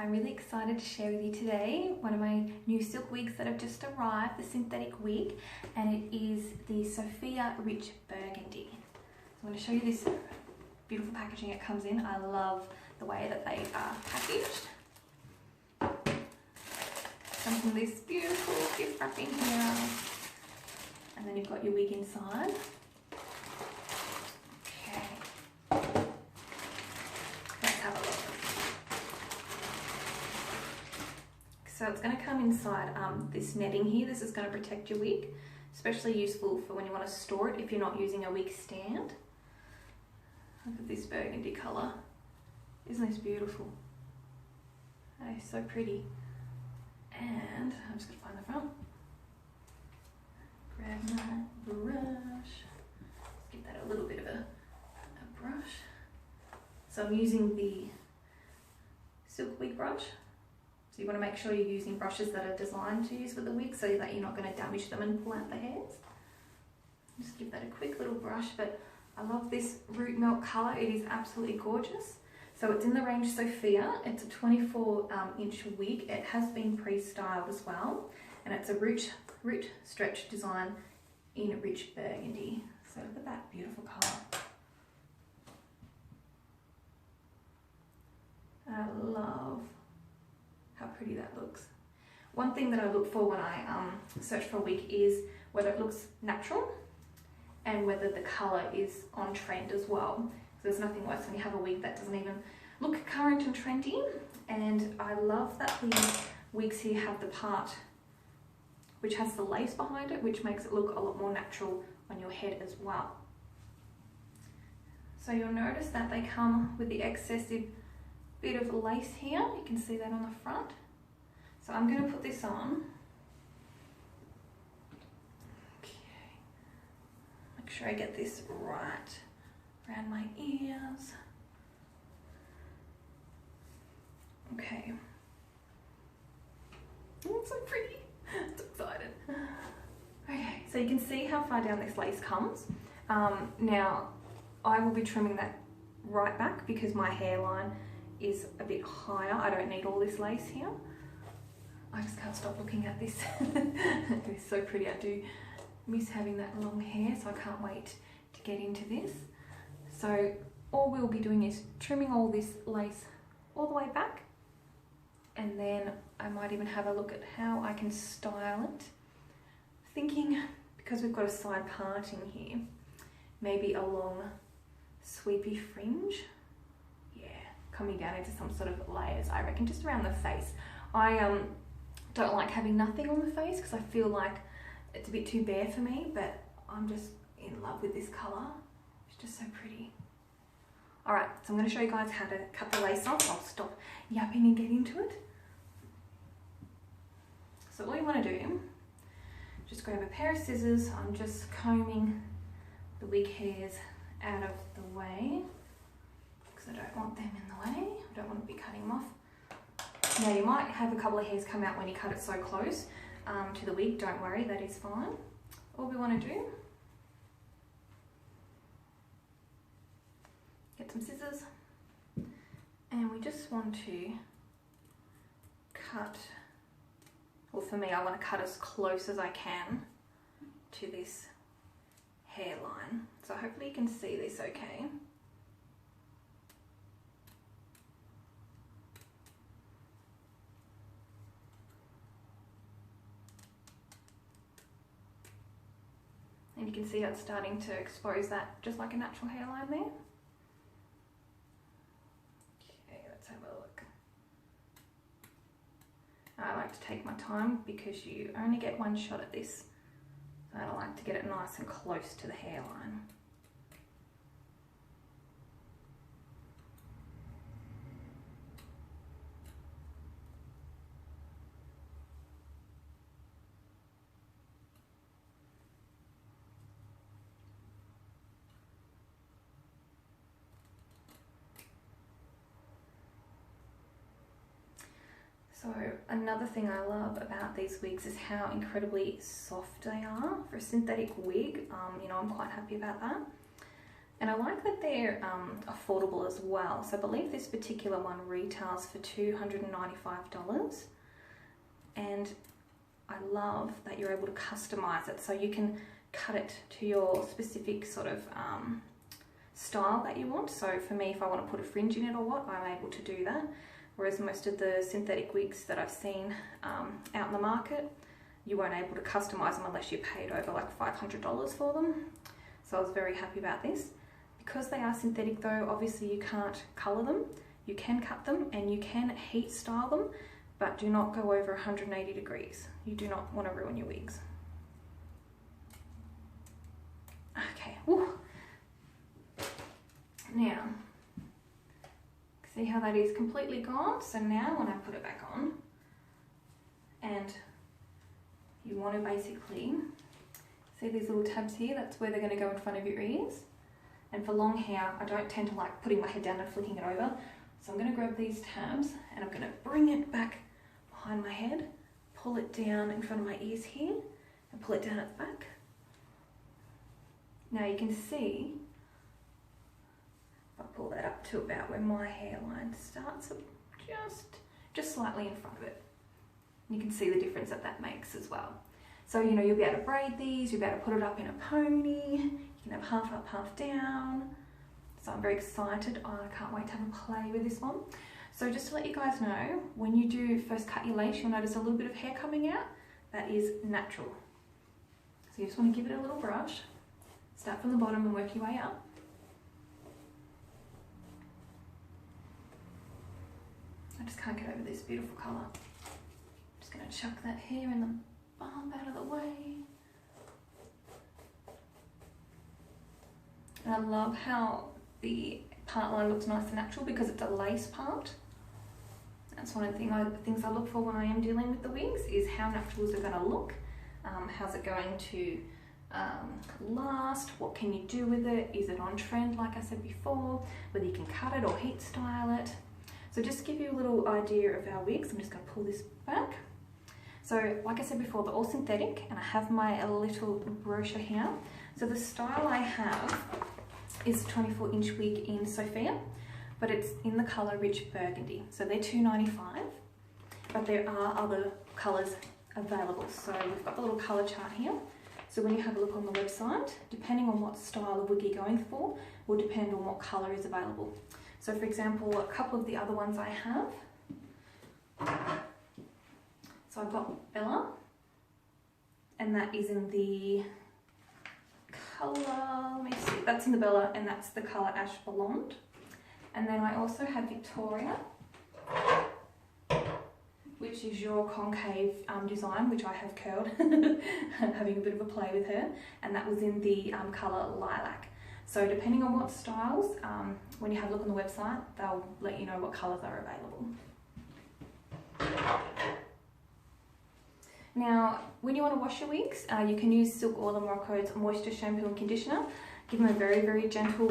I'm really excited to share with you today one of my new silk wigs that have just arrived, the Synthetic Wig, and it is the Sophia Rich Burgundy. So I'm going to show you this beautiful packaging it comes in. I love the way that they are packaged. Comes in this beautiful gift wrapping here, and then you've got your wig inside. So it's going to come inside this netting here. This is going to protect your wig, especially useful for when you want to store it if you're not using a wig stand. Look at this burgundy colour. Isn't this beautiful? It's so pretty. And I'm just going to find the front. Grab my brush. Let's give that a little bit of a brush. So I'm using the silk wig brush. So you want to make sure you're using brushes that are designed to use with the wig so that you're not going to damage them and pull out the hairs. Just give that a quick little brush, but I love this root milk colour. It is absolutely gorgeous. So it's in the range Sophia. It's a 24-inch wig. It has been pre-styled as well, and it's a root stretch design in rich burgundy. So look at that beautiful colour. I love how pretty that looks. One thing that I look for when I search for a wig is whether it looks natural and whether the colour is on trend as well. So there's nothing worse when you have a wig that doesn't even look current and trendy. And I love that the wigs here have the part which has the lace behind it, which makes it look a lot more natural on your head as well. So you'll notice that they come with the excessive bit of lace here. You can see that on the front. So I'm going to put this on. Okay. Make sure I get this right around my ears. Okay. Oh, it's so pretty. I'm so excited. Okay, so you can see how far down this lace comes. Now, I will be trimming that right back because my hairline is a bit higher. I don't need all this lace here. I just can't stop looking at this. It's so pretty. I do miss having that long hair, so I can't wait to get into this. So all we'll be doing is trimming all this lace all the way back, and then I might even have a look at how I can style it. Thinking, because we've got a side parting here, maybe a long sweepy fringe. Coming down into some sort of layers, I reckon, just around the face. I don't like having nothing on the face because I feel like it's a bit too bare for me, but I'm just in love with this colour. It's just so pretty. Alright, so I'm going to show you guys how to cut the lace off. I'll stop yapping and get into it. So all you want to do, just grab a pair of scissors. I'm just combing the wig hairs out of the way. I don't want them in the way. I don't want to be cutting them off. Now you might have a couple of hairs come out when you cut it so close to the wig. Don't worry, that is fine. All we want to do, get some scissors, and we just want to cut, well for me I want to cut as close as I can to this hairline. So hopefully you can see this okay. And you can see it's starting to expose that just like a natural hairline there. Okay, let's have a look. I like to take my time because you only get one shot at this. So I like to get it nice and close to the hairline. So another thing I love about these wigs is how incredibly soft they are for a synthetic wig. You know, I'm quite happy about that. And I like that they're affordable as well. So I believe this particular one retails for $295. And I love that you're able to customize it. So you can cut it to your specific sort of style that you want. So for me, if I want to put a fringe in it or what, I'm able to do that. Whereas most of the synthetic wigs that I've seen out in the market, you weren't able to customize them unless you paid over like $500 for them. So I was very happy about this. Because they are synthetic though, obviously you can't colour them. You can cut them and you can heat style them, but do not go over 180 degrees. You do not want to ruin your wigs. Okay, woo. Now, see how that is completely gone? So now when I put it back on, and you want to basically, see these little tabs here? That's where they're going to go in front of your ears. And for long hair, I don't tend to like putting my head down and flicking it over. So I'm going to grab these tabs and I'm going to bring it back behind my head, pull it down in front of my ears here, and pull it down at the back. Now you can see, if I pull that up to about where my hairline starts, just slightly in front of it. You can see the difference that makes as well. So, you know, you'll be able to braid these, you'll be able to put it up in a pony, you can have half up, half down. So I'm very excited. Oh, I can't wait to have a play with this one. So just to let you guys know, when you do first cut your lace, you'll notice a little bit of hair coming out. That is natural. So you just want to give it a little brush. Start from the bottom and work your way up. I just can't get over this beautiful colour. Just going to chuck that hair in the bump out of the way. And I love how the part line looks nice and natural because it's a lace part. That's one of the things I look for when I am dealing with the wigs, is how natural is it going to look, how's it going to last, what can you do with it, is it on trend like I said before, whether you can cut it or heat style it. So just to give you a little idea of our wigs, I'm just going to pull this back. So like I said before, they're all synthetic, and I have my little brochure here. So the style I have is a 24-inch wig in Sophia, but it's in the colour Rich Burgundy. So they're $2.95, but there are other colours available. So we've got the little colour chart here. So when you have a look on the website, depending on what style of wig you're going for, will depend on what colour is available. So for example, a couple of the other ones I have. So I've got Bella, and that is in the colour, let me see, that's in the Bella, and that's the colour Ash Blonde. And then I also have Victoria, which is your concave design, which I have curled, having a bit of a play with her, and that was in the colour Lilac. So depending on what styles, when you have a look on the website, they'll let you know what colours are available. Now, when you want to wash your wigs, you can use Silk Oil and Morocco's moisture shampoo and conditioner. Give them a very, very gentle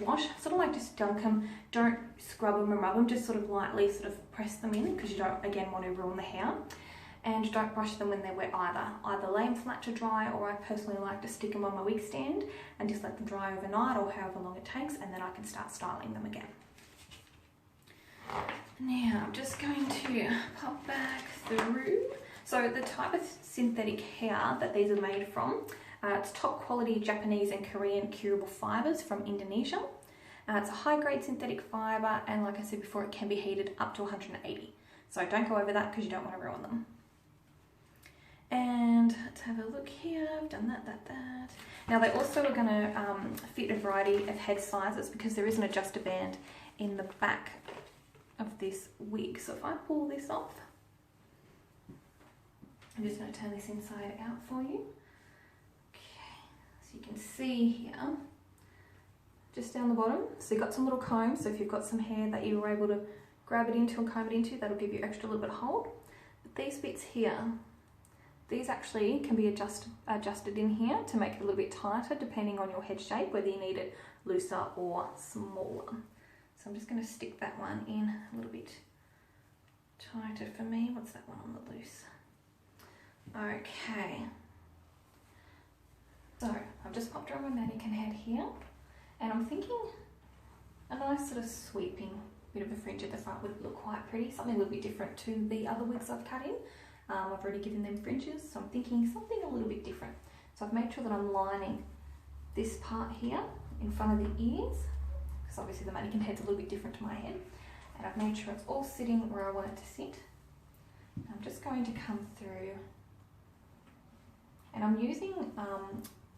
wash, sort of like just dunk them. Don't scrub them and rub them, just sort of lightly sort of press them in, because you don't, again, want to ruin the hair. And don't brush them when they're wet either. Either lay them flat to dry, or I personally like to stick them on my wig stand and just let them dry overnight, or however long it takes, and then I can start styling them again. Now, I'm just going to pop back through. So the type of synthetic hair that these are made from, it's top quality Japanese and Korean curable fibres from Indonesia. It's a high grade synthetic fibre, and like I said before, it can be heated up to 180. So don't go over that because you don't want to ruin them. And let's have a look here. I've done that. Now they also are going to fit a variety of head sizes, because there is an adjuster band in the back of this wig. So if I pull this off, I'm just going to turn this inside out for you. Okay, so you can see here, just down the bottom, so you've got some little combs. So if you've got some hair that you were able to grab it into and comb it into, that'll give you extra little bit of hold. But these bits here, these actually can be adjusted in here to make it a little bit tighter, depending on your head shape, whether you need it looser or smaller. So I'm just going to stick that one in a little bit tighter for me. What's that one on the loose? Okay, so I've just popped her on my mannequin head here, And I'm thinking a nice sort of sweeping bit of a fringe at the front would look quite pretty, something a little bit different to the other wigs I've cut in. I've already given them fringes, so I'm thinking something a little bit different. So I've made sure that I'm lining this part here in front of the ears, because obviously the mannequin head's a little bit different to my head. And I've made sure it's all sitting where I want it to sit. I'm just going to come through, and I'm using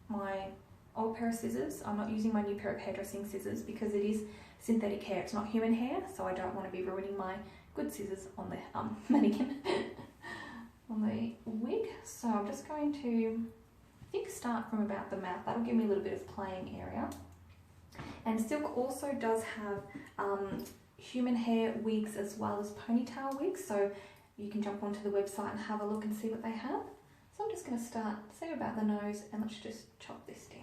my old pair of scissors. I'm not using my new pair of hairdressing scissors because it is synthetic hair, it's not human hair, so I don't want to be ruining my good scissors on the mannequin, on the wig. So I'm just going to, I think, start from about the mouth. That'll give me a little bit of playing area. And silk also does have human hair wigs as well as ponytail wigs, so you can jump onto the website and have a look and see what they have. So I'm just going to start, say about the nose, and let's just chop this down.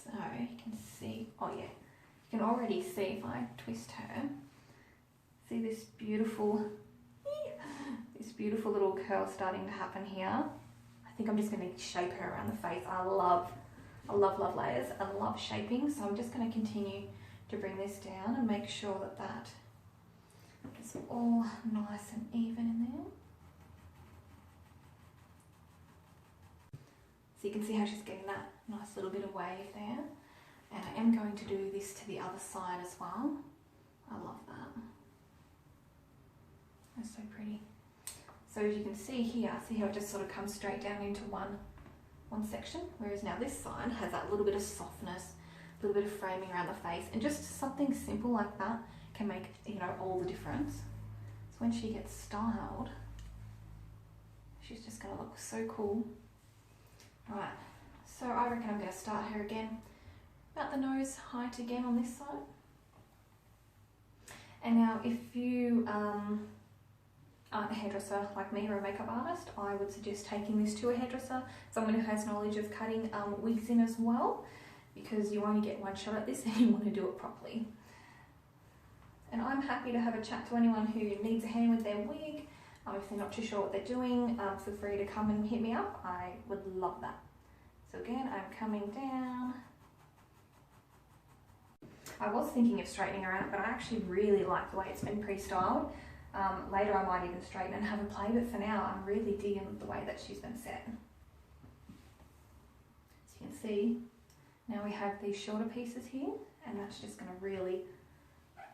So you can see, oh yeah, you can already see if I twist her, see this beautiful little curl starting to happen here. I think I'm just going to shape her around the face. I love layers and love shaping, so I'm just going to continue to bring this down and make sure that that is all nice and even in there. So you can see how she's getting that nice little bit of wave there. And I am going to do this to the other side as well. I love that. That's so pretty. So as you can see here, see how it just sort of comes straight down into one section, whereas now this side has that little bit of softness, a little bit of framing around the face, and just something simple like that can make, you know, all the difference. So when she gets styled, she's just going to look so cool. Alright, so I reckon I'm going to start her again about the nose height again on this side. And now if you aren't a hairdresser like me or a makeup artist, I would suggest taking this to a hairdresser, someone who has knowledge of cutting wigs in as well, because you only get one shot at this and you want to do it properly. And I'm happy to have a chat to anyone who needs a hand with their wig. If they're not too sure what they're doing, feel free to come and hit me up. I would love that. So again, I'm coming down. I was thinking of straightening her out, but I actually really like the way it's been pre-styled. Later I might even straighten and have a play, but for now I'm really digging the way that she's been set. So you can see, now we have these shorter pieces here, and that's just going to really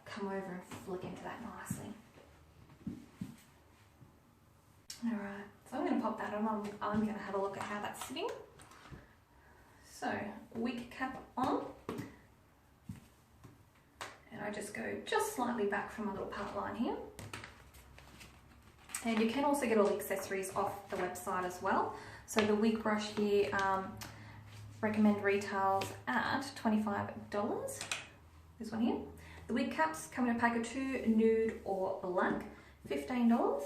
come over and flick into that nicely. Alright, so I'm going to pop that on. I'm going to have a look at how that's sitting. So, wig cap on. And I just go just slightly back from my little part line here. And you can also get all the accessories off the website as well. So the wig brush here, recommend retails at $25. This one here. The wig caps come in a pack of 2, nude or black, $15.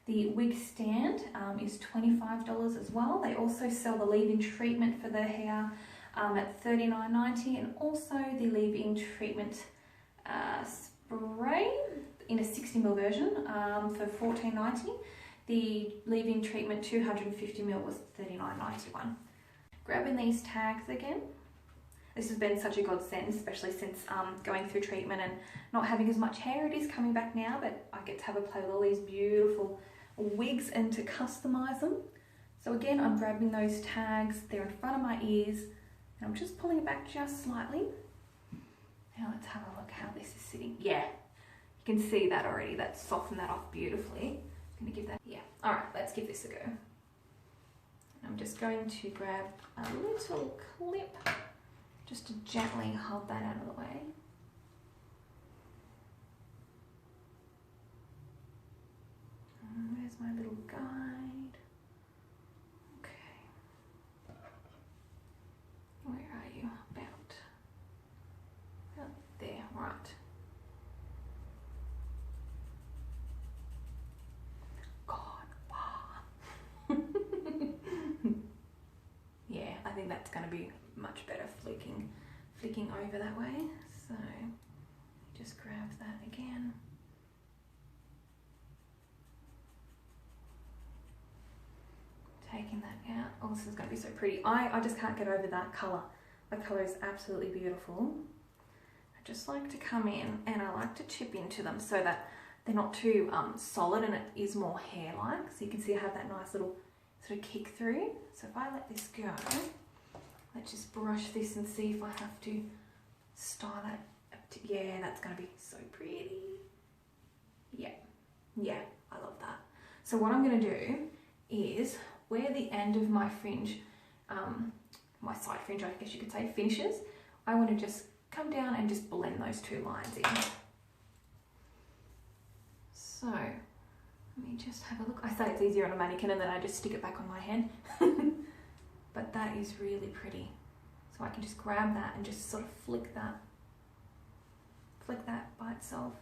The wig stand is $25 as well. They also sell the leave-in treatment for the hair at $39.90, and also the leave-in treatment spray in a 60ml version for $14.90. The leave-in treatment 250ml was $39.91. Grabbing these tags again. This has been such a godsend, especially since going through treatment and not having as much hair. It is coming back now, but I get to have a play with all these beautiful wigs and to customize them. So again, I'm grabbing those tags. They're in front of my ears, and I'm just pulling it back just slightly. Now let's have a look how this is sitting. Yeah, you can see that already. That's softened that off beautifully. I'm gonna give that, yeah. All right, let's give this a go. I'm just going to grab a little clip just to gently hold that out of the way. Where's my little guide? Okay. Where are you? About there, right. God, wow. Yeah, I think that's going to be much better flicking over that way. So just grab that again. taking that out. Oh, this is going to be so pretty. I just can't get over that colour. The colour is absolutely beautiful. I just like to come in and I like to chip into them so that they're not too solid and it is more hair-like. So you can see I have that nice little sort of kick through. So if I let this go, let's just brush this and see if I have to style that. Yeah, that's going to be so pretty. Yeah, I love that. So what I'm going to do is where the end of my fringe, my side fringe I guess you could say, finishes, I want to just come down and just blend those two lines in. So let me just have a look. I say it's easier on a mannequin and then I just stick it back on my head. But that is really pretty. So I can just grab that and just sort of flick that by itself.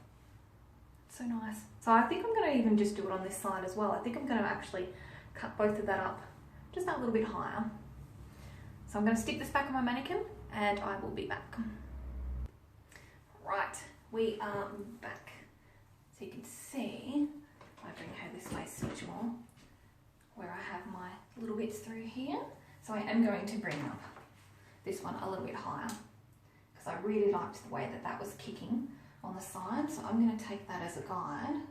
It's so nice. So I think I'm going to even just do it on this side as well. I think I'm going to actually cut both of that up just that little bit higher. So I'm going to stick this back on my mannequin and I will be back. Right, we are back. So you can see, I bring her this way so much more, where I have my little bits through here. So I am going to bring up this one a little bit higher because I really liked the way that that was kicking on the side. So I'm going to take that as a guide.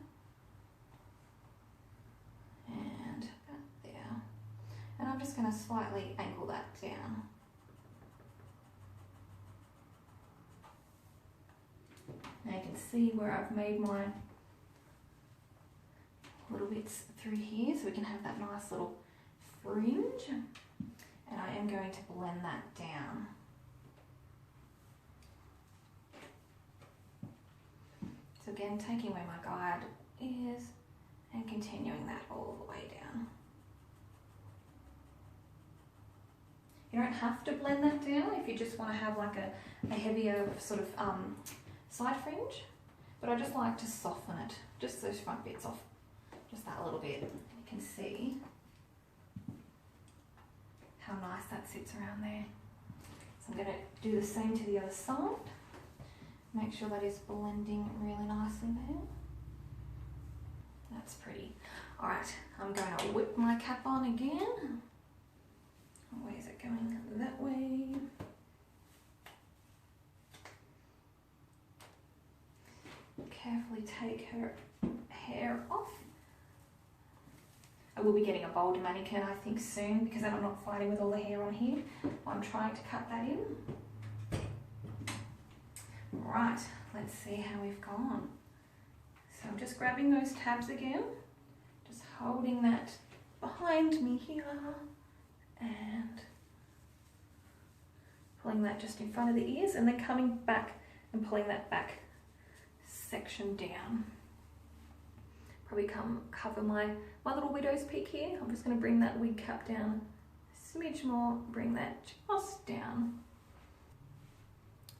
And about there. And I'm just going to slightly angle that down. Now you can see where I've made my little bits through here so we can have that nice little fringe. And I am going to blend that down. So again, taking where my guide is and continuing that all the way down. You don't have to blend that down if you just want to have like a heavier sort of side fringe, but I just like to soften it, just those front bits off, just that little bit. And you can see how nice that sits around there. So I'm going to do the same to the other side. Make sure that is blending really nicely there. That's pretty. All right, I'm going to whip my cap on again. Where is it going? That way. Carefully take her hair off. I will be getting a bolder mannequin I think soon because then I'm not fighting with all the hair on here. I'm trying to cut that in. Right, let's see how we've gone. So I'm just grabbing those tabs again, just holding that behind me here and pulling that just in front of the ears and then coming back and pulling that back section down. Probably cover my little widow's peak here. I'm just going to bring that wig cap down a smidge more, bring that just down.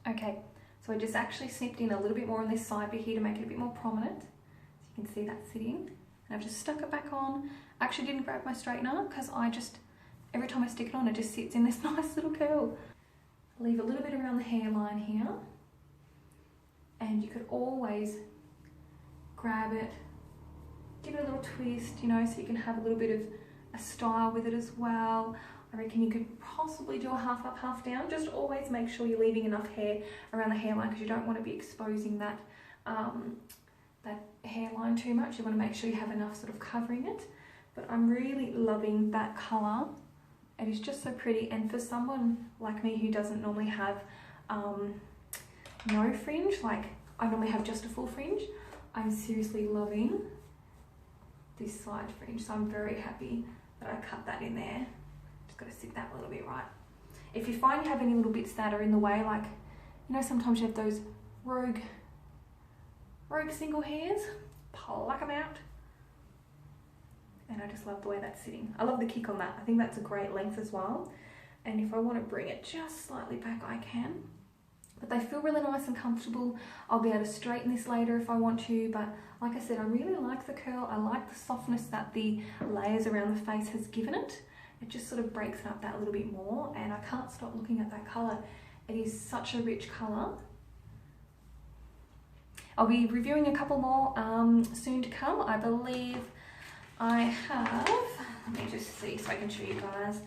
Okay, so I just actually snipped in a little bit more on this side bit here to make it a bit more prominent. So you can see that sitting. And I've just stuck it back on. I actually didn't grab my straightener because every time I stick it on, it just sits in this nice little curl. Leave a little bit around the hairline here. And you could always grab it, give it a little twist, you know, so you can have a little bit of a style with it as well. I reckon you could possibly do a half up, half down. Just always make sure you're leaving enough hair around the hairline because you don't want to be exposing that that hairline too much. You want to make sure you have enough sort of covering it. But I'm really loving that colour. It is just so pretty, and for someone like me who doesn't normally have no fringe, like I normally have just a full fringe, I'm seriously loving this side fringe. So I'm very happy that I cut that in there. Just got to sit that a little bit right. If you find you have any little bits that are in the way, like, you know, sometimes you have those rogue single hairs, pluck them out. And I just love the way that's sitting. I love the kick on that. I think that's a great length as well. And if I want to bring it just slightly back, I can. But they feel really nice and comfortable. I'll be able to straighten this later if I want to. But like I said, I really like the curl. I like the softness that the layers around the face has given it. It just sort of breaks it up that little bit more. And I can't stop looking at that colour. It is such a rich colour. I'll be reviewing a couple more soon to come. I believe I have Let me just see so I can show you guys.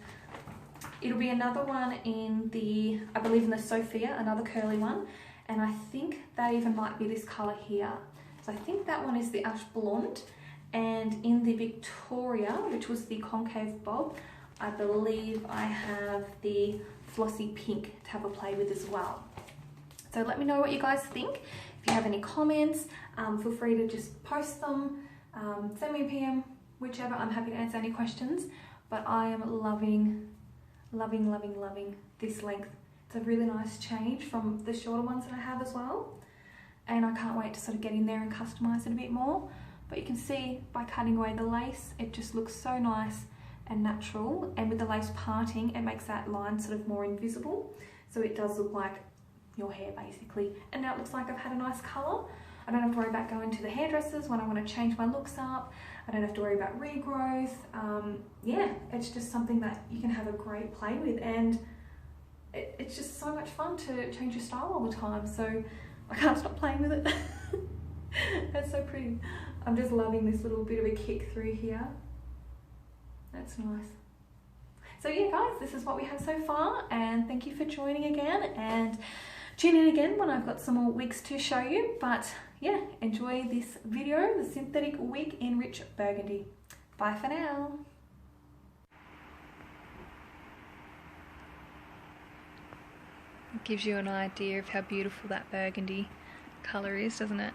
It'll be another one in the, I believe in the Sophia, another curly one. And I think that even might be this colour here. So I think that one is the Ash Blonde. And in the Victoria, which was the concave bob, I believe I have the Flossy Pink to have a play with as well. So let me know what you guys think. If you have any comments, feel free to just post them, send me a PM, whichever. I'm happy to answer any questions. But I am loving this length. It's a really nice change from the shorter ones that I have as well. And I can't wait to sort of get in there and customize it a bit more. But you can see by cutting away the lace, it just looks so nice and natural. And with the lace parting, it makes that line sort of more invisible. So it does look like your hair basically. And now it looks like I've had a nice color. I don't have to worry about going to the hairdressers when I want to change my looks up. I don't have to worry about regrowth. Yeah, it's just something that you can have a great play with, and it's just so much fun to change your style all the time. So I can't stop playing with it. That's so pretty. I'm just loving this little bit of a kick through here. That's nice. So yeah guys, this is what we have so far, and thank you for joining again, and tune in again when I've got some more wigs to show you. But yeah, enjoy this video, the synthetic wig in Rich Burgundy. Bye for now. It gives you an idea of how beautiful that burgundy colour is, doesn't it?